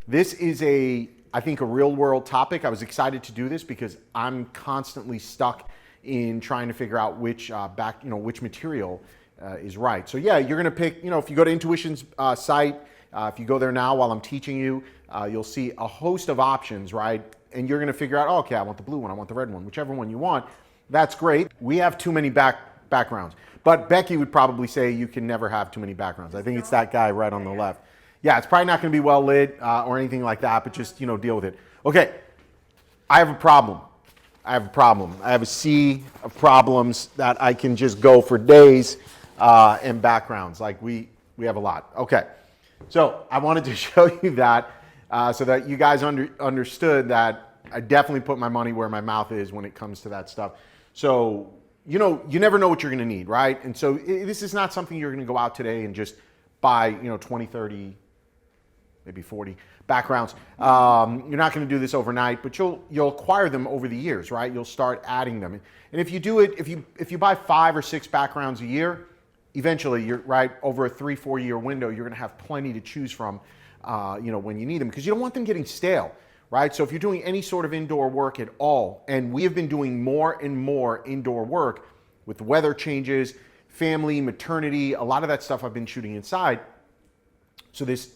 This is I think a real world topic. I was excited to do this because I'm constantly stuck in trying to figure out which which material is right. So yeah, you're gonna pick, if you go to Intuition's site, if you go there now while I'm teaching you, you'll see a host of options, right? And you're gonna figure out, oh, okay, I want the blue one, I want the red one, whichever one you want. That's great. We have too many backgrounds. But Becky would probably say you can never have too many backgrounds. I think it's that guy right on the left. Yeah, it's probably not going to be well lit or anything like that, but just, deal with it. Okay, I have a problem. I have a sea of problems that I can just go for days in backgrounds. Like we have a lot. Okay, so I wanted to show you that so that you guys understood that I definitely put my money where my mouth is when it comes to that stuff. So, you never know what you're going to need, right? And so this is not something you're going to go out today and just buy, 20, 30, maybe 40 backgrounds. You're not going to do this overnight, but you'll acquire them over the years, right? You'll start adding them. And if you do it, if you buy 5 or 6 backgrounds a year, eventually you're right over a 3-4 year window, you're going to have plenty to choose from, when you need them, because you don't want them getting stale. Right? So if you're doing any sort of indoor work at all, and we have been doing more and more indoor work with weather changes, family, maternity, a lot of that stuff I've been shooting inside. So this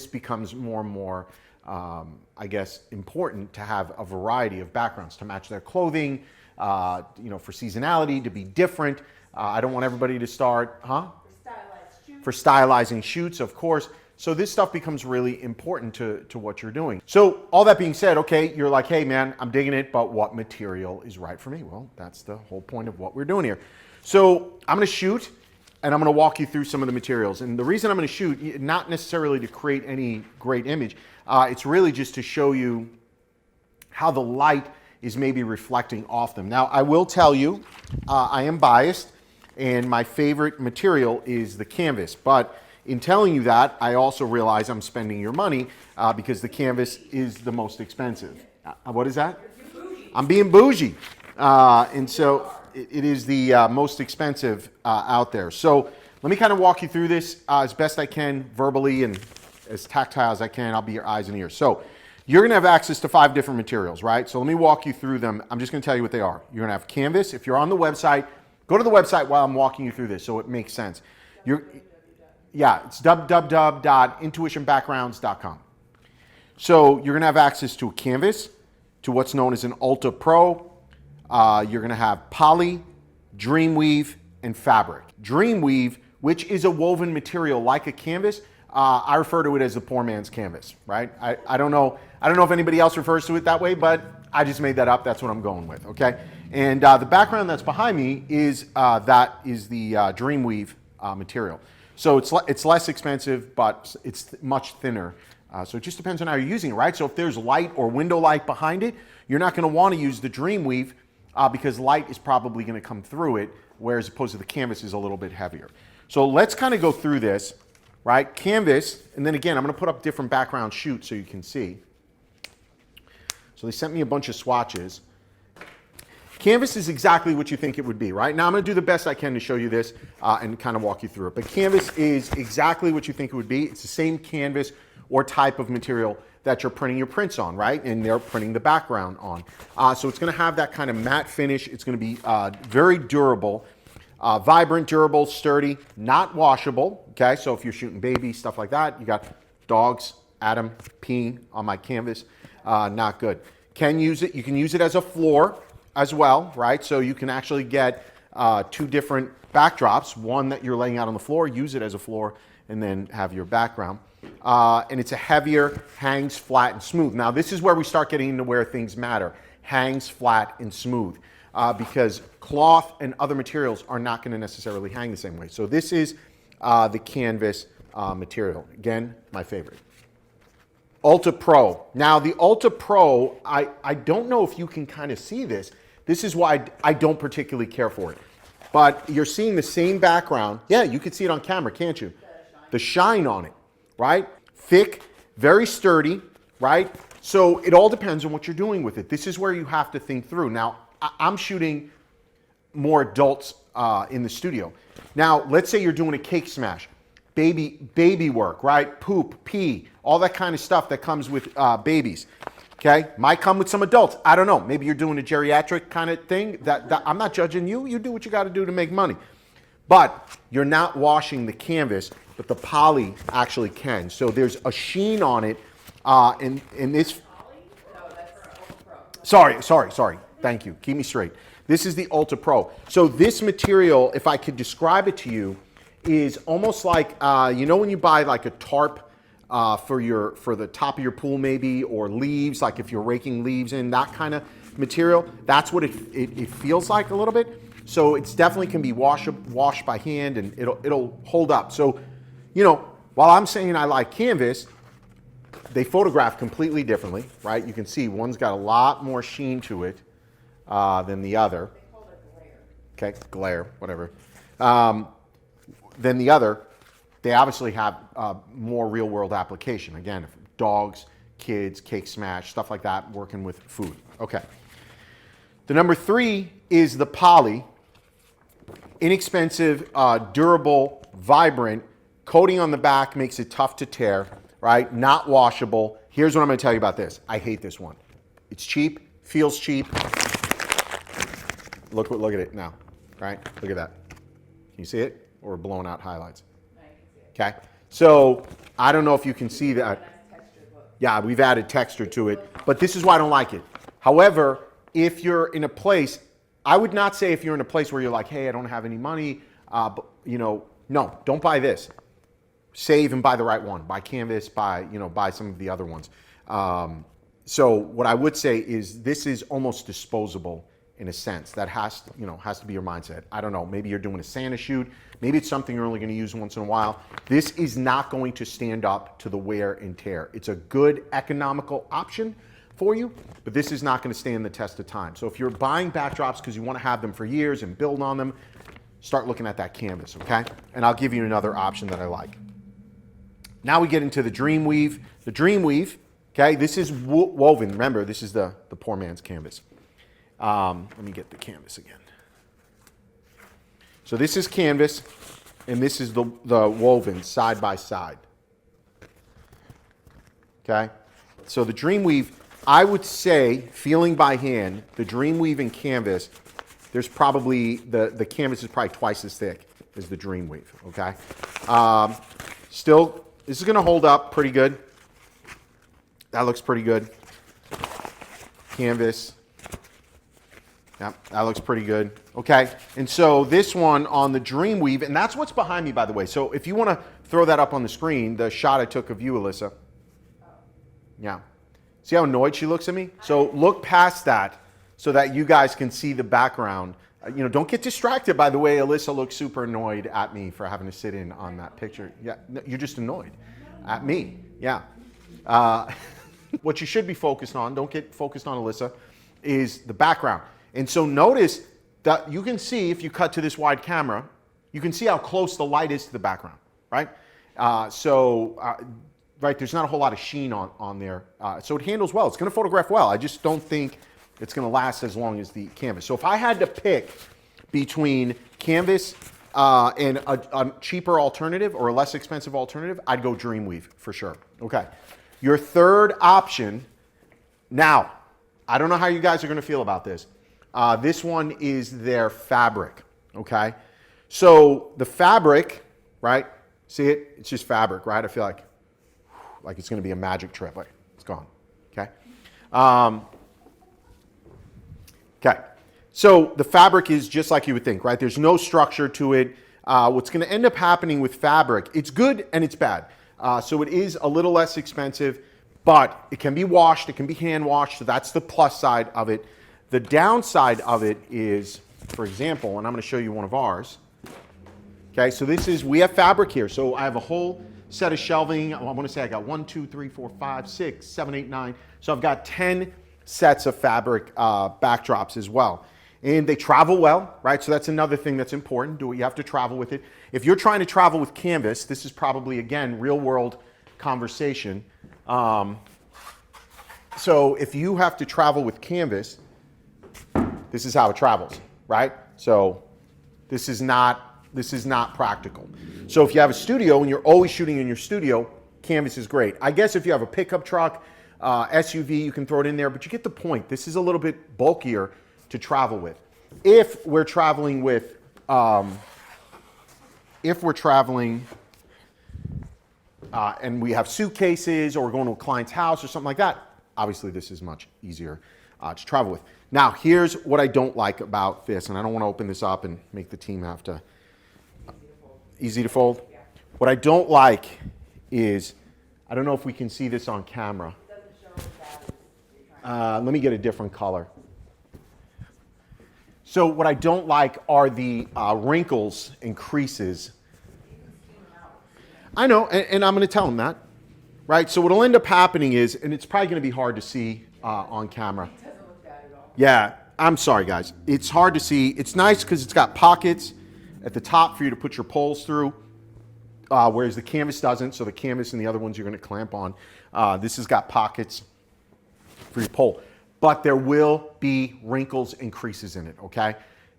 becomes more and more, I guess, important to have a variety of backgrounds to match their clothing, for seasonality, to be different. I don't want everybody to start, For stylizing shoots, of course. So this stuff becomes really important to what you're doing. So all that being said, okay, you're like, hey man, I'm digging it, but what material is right for me? Well, that's the whole point of what we're doing here. So I'm gonna shoot and I'm gonna walk you through some of the materials. And the reason I'm gonna shoot, not necessarily to create any great image, it's really just to show you how the light is maybe reflecting off them. Now, I will tell you, I am biased and my favorite material is the canvas, but in telling you that, I also realize I'm spending your money because the canvas is the most expensive. What is that? I'm being bougie. And so it is the most expensive out there. So let me kind of walk you through this as best I can verbally and as tactile as I can. I'll be your eyes and ears. So you're going to have access to 5 different materials, right? So let me walk you through them. I'm just going to tell you what they are. You're going to have canvas. If you're on the website, go to the website while I'm walking you through this so it makes sense. Yeah, it's www.intuitionbackgrounds.com. So you're going to have access to a canvas, to what's known as an Ultra Pro. You're going to have poly, Dreamweave, and fabric. Dreamweave, which is a woven material like a canvas, I refer to it as the poor man's canvas, right? I don't know if anybody else refers to it that way, but I just made that up. That's what I'm going with, okay? And the background that's behind me is the Dreamweave material. So it's less expensive, but it's much thinner. So it just depends on how you're using it, right? So if there's light or window light behind it, you're not going to want to use the Dreamweave because light is probably going to come through it, whereas opposed to the canvas is a little bit heavier. So let's kind of go through this, right? Canvas, and then again, I'm going to put up different background shoots so you can see. So they sent me a bunch of swatches. Canvas is exactly what you think it would be, right? Now I'm going to do the best I can to show you this and kind of walk you through it. But canvas is exactly what you think it would be. It's the same canvas or type of material that you're printing your prints on, right? And they're printing the background on. So it's going to have that kind of matte finish. It's going to be very durable, vibrant, durable, sturdy, not washable. Okay, so if you're shooting babies, stuff like that, you got dogs, Adam peeing on my canvas, not good. Can use it. You can use it as a floor as well, right? So you can actually get 2 different backdrops, one that you're laying out on the floor, use it as a floor, and then have your background. And it's a heavier, hangs flat and smooth. Now this is where we start getting into where things matter. Hangs flat and smooth because cloth and other materials are not going to necessarily hang the same way. So this is the canvas material. Again, my favorite. Ultra Pro. Now the Ultra Pro, I don't know if you can kind of see this. This is why I don't particularly care for it. But you're seeing the same background. Yeah, you can see it on camera, can't you? The shine on it, right? Thick, very sturdy, right? So it all depends on what you're doing with it. This is where you have to think through. Now, I'm shooting more adults in the studio. Now, let's say you're doing a cake smash. baby work, right? Poop, pee, all that kind of stuff that comes with babies. Okay, might come with some adults. I don't know. Maybe you're doing a geriatric kind of thing. That I'm not judging you. You do what you got to do to make money. But you're not washing the canvas, but the poly actually can. So there's a sheen on it. In this. Sorry. Thank you. Keep me straight. This is the Ultra Pro. So this material, if I could describe it to you, is almost like you know when you buy like a tarp for the top of your pool maybe, or leaves, like if you're raking leaves in, that kind of material. That's what it feels like a little bit. So it's definitely can be washed by hand, and it'll hold up. So, you know, while I'm saying I like canvas, they photograph completely differently, right? You can see one's got a lot more sheen to it than the other. They call it glare. Okay, glare, whatever. Than the other. They obviously have more real-world application. Again, dogs, kids, cake smash, stuff like that, working with food. Okay. The number 3 is the poly. Inexpensive, durable, vibrant. Coating on the back makes it tough to tear, right? Not washable. Here's what I'm going to tell you about this. I hate this one. It's cheap, feels cheap. Look at it now, right? Look at that. Can you see it? Or we're blowing out highlights. Okay, so I don't know if you can see that. Yeah, we've added texture to it, but this is why I don't like it. However, if you're in a place, I would not say if you're in a place where you're like, hey, I don't have any money, but, you know, no, don't buy this. Save and buy the right one. Buy canvas, buy some of the other ones. So what I would say is this is almost disposable in a sense. That has to be your mindset. I don't know, maybe you're doing a Santa shoot, maybe it's something you're only going to use once in a while. This is not going to stand up to the wear and tear. It's a good economical option for you, but this is not going to stand the test of time. So if you're buying backdrops because you want to have them for years and build on them, start looking at that canvas, okay? And I'll give you another option that I like. Now we get into the Dreamweave. The Dreamweave, okay, this is woven. Remember, this is the poor man's canvas. Let me get the canvas again. So this is canvas, and this is the woven side by side. Okay? So the Dreamweave, I would say, feeling by hand, the Dreamweave and canvas, there's probably, the canvas is probably twice as thick as the Dreamweave, okay? Still, this is gonna hold up pretty good. That looks pretty good. Canvas. Yep, that looks pretty good. Okay, and so this one on the Dreamweave, and that's what's behind me, by the way. So if you want to throw that up on the screen, the shot I took of you, Alyssa. Yeah. See how annoyed she looks at me? So look past that so that you guys can see the background. Don't get distracted by the way Alyssa looks super annoyed at me for having to sit in on that picture. Yeah, no, you're just annoyed at me. Yeah. What you should be focused on, don't get focused on Alyssa, is the background. And so notice that you can see, if you cut to this wide camera, you can see how close the light is to the background, right? Right, there's not a whole lot of sheen on there. So it handles well. It's going to photograph well. I just don't think it's going to last as long as the canvas. So if I had to pick between canvas and a cheaper alternative or a less expensive alternative, I'd go Dreamweave for sure. Okay. Your third option, now, I don't know how you guys are going to feel about this. This one is their fabric, okay? So the fabric, right? See it? It's just fabric, right? I feel like it's going to be a magic trip. Like, it's gone, okay? Okay, so the fabric is just like you would think, right? There's no structure to it. What's going to end up happening with fabric, it's good and it's bad. So it is a little less expensive, but it can be washed, it can be hand washed, so that's the plus side of it. The downside of it is, for example, and I'm going to show you one of ours. Okay, so we have fabric here. So I have a whole set of shelving. I want to say I got 1, 2, 3, 4, 5, 6, 7, 8, 9. So I've got 10 sets of fabric backdrops as well. And they travel well, right? So that's another thing that's important. You have to travel with it. If you're trying to travel with canvas, this is probably, again, real world conversation. So if you have to travel with canvas, this is how it travels, right? So this is not This is not practical. So if you have a studio and you're always shooting in your studio, canvas is great. I guess if you have a pickup truck, SUV, you can throw it in there, but you get the point. This is a little bit bulkier to travel with. If we're traveling with, and we have suitcases or we're going to a client's house or something like that, obviously this is much easier to travel with. Now, here's what I don't like about this, and I don't want to open this up and make the team have to, easy to fold? Yeah. What I don't like is, I don't know if we can see this on camera. It doesn't show as bad as let me get a different color. So what I don't like are the wrinkles and creases. I know, and I'm going to tell them that, right? So what will end up happening is, and it's probably going to be hard to see on camera. It doesn't look bad at all. Yeah, I'm sorry, guys. It's hard to see. It's nice because it's got pockets at the top for you to put your poles through, whereas the canvas doesn't. So the canvas and the other ones you're going to clamp on. This has got pockets for your pole. But there will be wrinkles and creases in it, okay?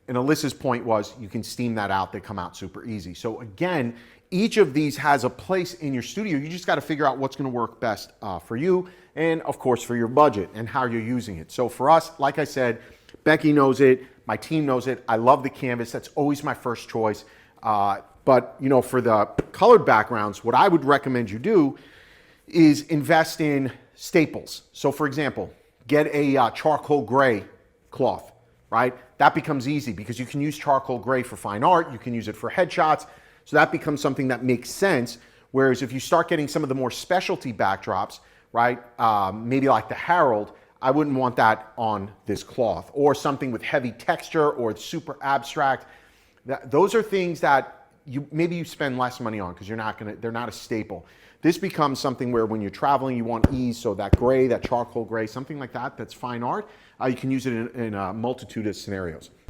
And Alyssa's point was you can steam that out. They come out super easy. So again, each of these has a place in your studio. You just got to figure out what's going to work best for you and, of course, for your budget and how you're using it. So for us, like I said, Becky knows it. My team knows it. I love the canvas. That's always my first choice. But, you know, for the colored backgrounds, what I would recommend you do is invest in staples. So, for example, get a charcoal gray cloth, right? That becomes easy because you can use charcoal gray for fine art. You can use it for headshots. So that becomes something that makes sense. Whereas if you start getting some of the more specialty backdrops, right? Maybe like the Herald, I wouldn't want that on this cloth, or something with heavy texture or super abstract. Those are things that maybe you spend less money on because they're not a staple. This becomes something where when you're traveling, you want ease. So that gray, that charcoal gray, something like that, that's fine art. You can use it in a multitude of scenarios.